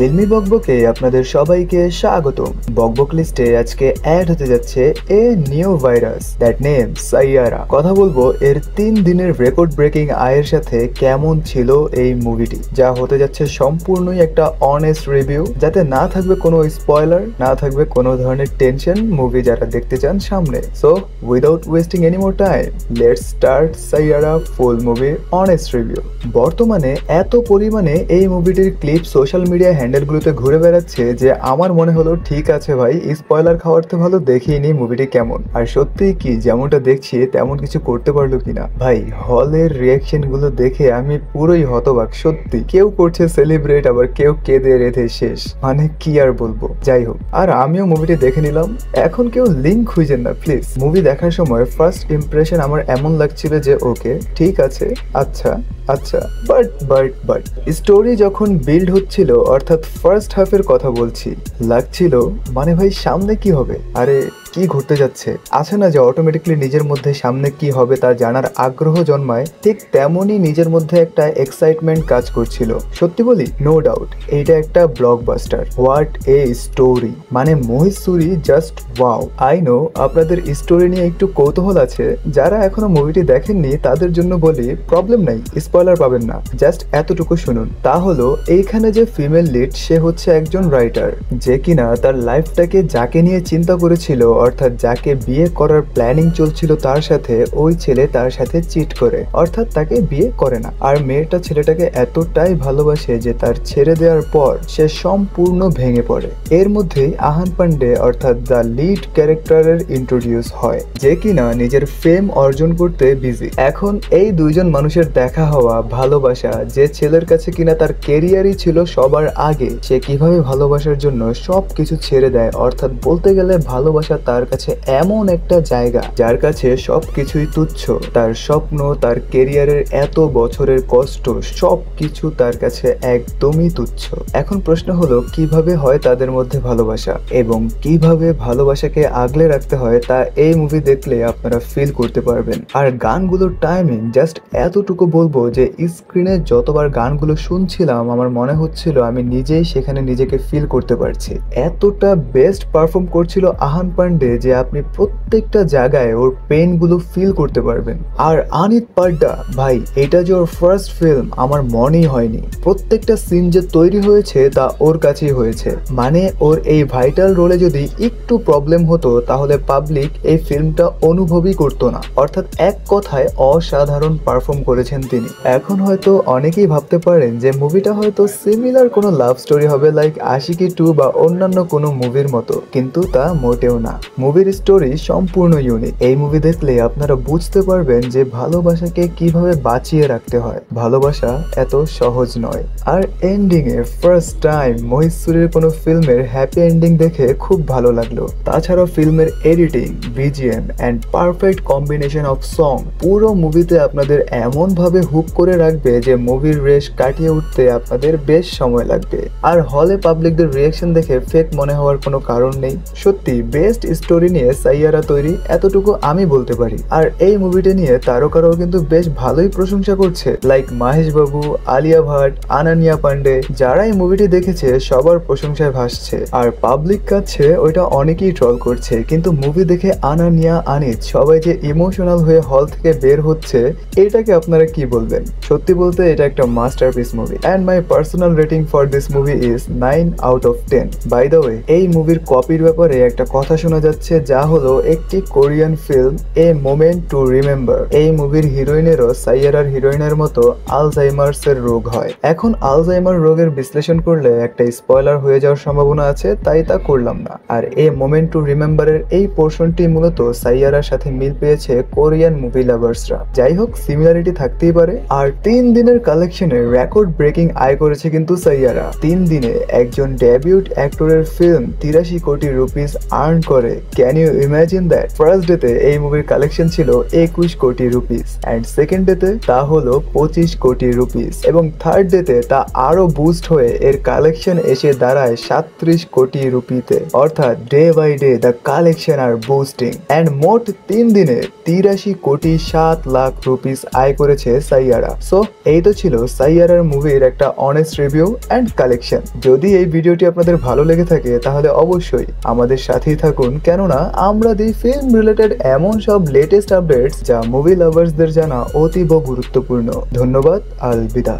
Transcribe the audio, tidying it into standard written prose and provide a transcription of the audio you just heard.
ফিল্মি বকবকে আপনাদের সবাইকে স্বাগতম। বকবক লিস্টে আজকে অ্যাড হতে যাচ্ছে a new virus that name Saiyaara. কথা বলবো এর 3 দিনের রেকর্ড ব্রেকিং আয়ের সাথে কেমন ছিল এই মুভিটি, যা হতে যাচ্ছে সম্পূর্ণই একটা অনেস্ট রিভিউ, যাতে না থাকবে কোনো স্পয়লার, না থাকবে কোনো ধরনের টেনশন মুভি যারা দেখতে চান সামনে। So without wasting any more time, let's start Saiyaara full movie honest review. বর্তমানে এত পরিমাণে এই মুভিটির ক্লিপ সোশ্যাল মিডিয়া হ্যান্ডেলগুলোতে ঘুরে বেড়াচ্ছে যে আমার মনে হলো ঠিক আছে ভাই, স্পয়লার খাওয়ার তো ভালো দেখিয়ে নি মুভিটি কেমন, আর সত্যি কি যেমনটা দেখছি তেমন কিছু করতে পারলো কিনা। ভাই হলের রিয়াকশন গুলো দেখে আমি পুরোই হতবাক, সত্যি কেউ করছে সেলিব্রেট, আবার কেউ কেঁদে রেধে শেষ, মানে কি আর বলবো। যাই হোক, আর আমিও মুভিটি দেখে নিলাম। এখন কেউ লিঙ্ক খুঁজেন না প্লিজ। মুভি দেখার সময় ফার্স্ট ইমপ্রেশন আমার এমন লাগছিল যে ওকে ঠিক আছে, আচ্ছা আচ্ছা, বাট স্টোরি যখন বিল্ড হচ্ছিল, অর্থাৎ ফার্স্ট হাফের কথা বলছি, লাগছিল মানে ভাই সামনে কি হবে, আরে কি ঘটতে যাচ্ছে, আছে না যে অটোমেটিকলি নিজের মধ্যে সামনে কি হবে তা জানার আগ্রহ জন্মায়, ঠিক তেমনই নিজের মধ্যে একটা এক্সাইটমেন্ট কাজ করছিল। সত্যি বলি, নো ডাউট এইটা একটা ব্লকবাস্টার। হোয়াট এ স্টোরি, মানে মহীশূরী জাস্ট ওয়াও। আই নো আপনাদের স্টোরি নিয়ে একটু কৌতূহল আছে, যারা এখনো মুভিটি দেখেননি তাদের জন্য বলি প্রবলেম নাই, স্পয়লার পাবেন না, জাস্ট এতটুকু শুনুন। তা হলো এইখানে যে ফিমেল লিড, সে হচ্ছে একজন রাইটার, যে কিনা তার লাইফটাকে যাকে নিয়ে চিন্তা করেছিল, অর্থাৎ যাকে বিয়ে করার প্ল্যানিং চলছিল তার সাথে, ওই ছেলে তার সাথে চিট করে, অর্থাৎ তাকে বিয়ে করে না। আর মেয়েটা ছেলেটাকে এতটাই ভালোবাসে যে তার ছেড়ে দেওয়ার পর সে সম্পূর্ণ ভেঙে পড়ে। এর মধ্যেই আহান পান্ডে অর্থাৎ দ্য লিড ক্যারেক্টারের ইন্ট্রোডিউস হয়, যে কিনা নিজের ফেম অর্জন করতে বিজি। এখন এই দুইজন মানুষের দেখা হওয়া, ভালোবাসা, যে ছেলের কাছে কিনা তার কেরিয়ারই ছিল সবার আগে, সে কিভাবে ভালোবাসার জন্য সবকিছু ছেড়ে দেয়, অর্থাৎ বলতে গেলে ভালোবাসা তার কাছে এমন একটা জায়গা যার কাছে সবকিছুই তুচ্ছ। তার স্বপ্ন, তার কেরিয়ারের এত বছরের কষ্ট, সবকিছু তার কাছে একদমই তুচ্ছ। এখন প্রশ্ন হলো কিভাবে হয় তাদের মধ্যে ভালোবাসা, এবং কিভাবে ভালোবাসাকে আগলে রাখতে হয় তা এই মুভি দেখলে আপনারা ফিল করতে পারবেন। আর গানগুলোর টাইমিং জাস্ট এতটুকু বলবো যে স্ক্রিনে যতবার গানগুলো শুনছিলাম আমার মনে হচ্ছিল আমি নিজেই সেখানে নিজেকে ফিল করতে পারছি। এতটা বেস্ট পারফর্ম করছিল আহান পান্ডে যে আপনি প্রত্যেকটা জায়গায় ওর পেইন গুলো ফিল করতে পারবেন। আর আনিত পাড্ডা ভাই, এটা যে ওর ফার্স্ট ফিল্ম আমার মনেই হয়নি। প্রত্যেকটা সিন যে তৈরি হয়েছে তা ওর কাছেই হয়েছে, মানে ওর এই ভাইটাল রোলে যদি একটু প্রবলেম হতো তাহলে পাবলিক এই ফিল্মটা অনুভবই করতো না। অর্থাৎ এক কথায় অসাধারণ পারফর্ম করেছেন তিনি। এখন হয়তো অনেকেই ভাবতে পারেন যে মুভিটা হয়তো সিমিলার কোনো লাভ স্টোরি হবে লাইক আশিকি 2 বা অন্যান্য কোনো মুভির মতো, কিন্তু তা মোটেও না। মুভির স্টোরি সম্পূর্ণ ইউনিক। এই মুভি দেখলে আপনারা বুঝতে পারবেন যে ভালোবাসাকে কিভাবে বাঁচিয়ে রাখতে হয়। ভালোবাসা এত সহজ নয়। আর এন্ডিং এ ফার্স্ট টাইম মহীশূরের কোনো ফিল্মের হ্যাপি এন্ডিং দেখে খুব ভালো লাগলো। তাছাড়া ফিল্মের editing, BGM and perfect combination of song পুরো মুভিতে আপনাদের এমন ভাবে হুক করে রাখবে যে মুভির রেশ কাটিয়ে উঠতে আপনাদের বেশ সময় লাগবে। আর হলে পাবলিকদের রিয়াকশন দেখে ফেক মনে হওয়ার কোনো কারণ নেই। সত্যি বেস্ট স্টোরি নিয়ে সাইয়ারা তৈরি, এতটুকু আমি বলতে পারি। আর এই মুভিটি নিয়ে তারকারাও কিন্তু বেশ ভালোই প্রশংসা করছে, লাইক মাহেশ বাবু, আলিয়া ভাট, আনানিয়া পান্ডে। যারা এই মুভিটি দেখেছে সবার প্রশংসায় ভাসছে, আর পাবলিক কাছে ওইটা অনেকেই ট্রল করছে। কিন্তু মুভি দেখে আনানিয়া, আনিত সবাই যে ইমোশনাল হয়ে হল থেকে বের হচ্ছে, এটাকে আপনারা কি বলবেন? সত্যি বলতে এটা একটা masterpiece movie, and my personal rating for this movie is 9 out of 10। By the way, এই মুভির কপির ব্যাপারে একটা কথা শোনা যাচ্ছে, যা হলো একটি Korean film a moment to remember. এই মুভির হিরোইনেরও সাইয়ারার হিরোইনের মতো আলজাইমার্স এর রোগ হয়। এখন আলজাইমার রোগের বিশ্লেষণ করলে একটা স্পয়লার হয়ে যাওয়ার সম্ভাবনা আছে, তাই তা করলাম না। আর এ মোমেন্ট টু রিমেম্বারের এই পোর্শনটি মূলত সাইয়ারার সাথে মিল পেয়েছে কোরিয়ান মুভি লাভার্সরা। যাই হোক, সিমিলারিটি থাকতেই পারে। আর 3 দিনের কালেকশনে রেকর্ড ব্রেকিং আয় করেছে কিন্তু সাইয়ারা। 3 দিনে একজন debut অ্যাক্টরের film 83 crore rupees earn করে, can you imagine that? First ডেতে এই মুভির কালেকশন ছিল 21 কোটি রুপিস অ্যান্ড সেকেন্ড ডেতে তা হলো 25 কোটি রুপিস এবং থার্ড ডেতে তা আরো বুস্ট হয়ে এর কালেকশন এসে দাঁড়ায় 37 কোটি রুপিতে। অর্থাৎ day by day the collection আর বুস্টিং অ্যান্ড মোট 3 দিনে 83 কোটি 7 লাখ রুপিস আয় করেছে সাইয়ারা। সো এই তো ছিল সাইয়ারার মুভির একটা অনেস্ট রিভিউ অ্যান্ড কালেকশন। যদি এই ভিডিওটি আপনাদের ভালো লেগে থাকে তাহলে অবশ্যই আমাদের সাথেই থাকুন, কেননা আমরা দিই ফিল্ম রিলেটেড এমন সব লেটেস্ট আপডেটস যা মুভি লাভার্সদের জানা অতীব গুরুত্বপূর্ণ। ধন্যবাদ, আলবিদা।